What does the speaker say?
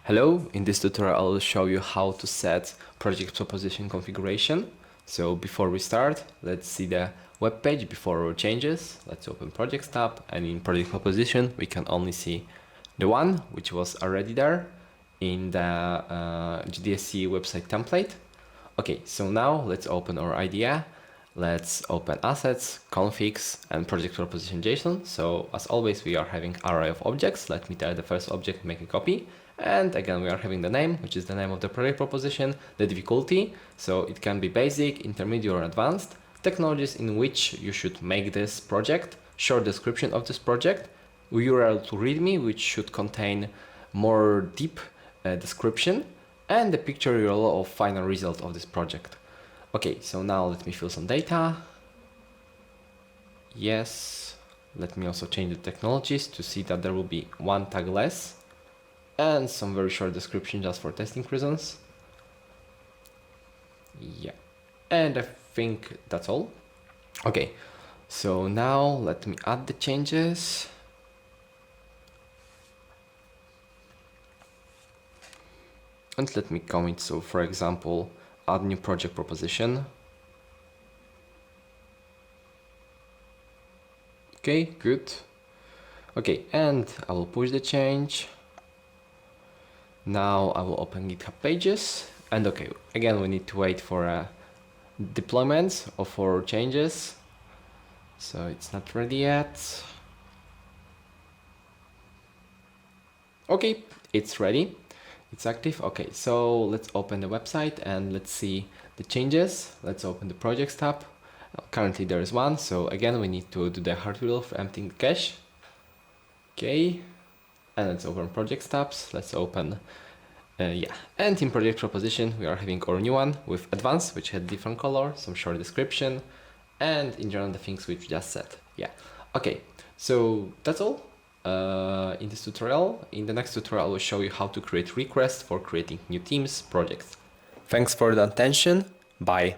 Hello, in this tutorial I will show you how to set project proposition configuration. So before we start, let's see the web page before our changes. Let's open projects tab, and in project proposition we can only see the one which was already there in the GDSC website template. Okay, so now let's open our IDE. Let's open assets, configs, and project proposition JSON. So as always, we are having array of objects. Let me tell the first object, make a copy. And again, we are having the name, which is the name of the project proposition, the difficulty. So it can be basic, intermediate, or advanced. Technologies in which you should make this project, short description of this project, URL to README, which should contain more deep description, and the picture URL of final result of this project. Okay, so now let me fill some data. Yes, let me also change the technologies to see that there will be one tag less and some very short description just for testing reasons. Yeah, and I think that's all. Okay, so now let me add the changes. And let me commit, so for example, add new project proposition. Okay, good. Okay, and I will push the change. Now I will open GitHub pages, and okay, again we need to wait for deployment of our changes. So it's not ready yet. Okay, it's ready. It's active. Okay, so let's open the website and let's see the changes. Let's open the projects tab. Currently there is one, so again we need to do the hard rule for emptying the cache. Okay, and let's open projects tabs. Let's open and in project proposition we are having our new one with advanced, which had different color, some short description, and in general the things we've just said. Yeah, okay, so that's all. In this tutorial. In the next tutorial I will show you how to create requests for creating new teams projects. Thanks for the attention. Bye.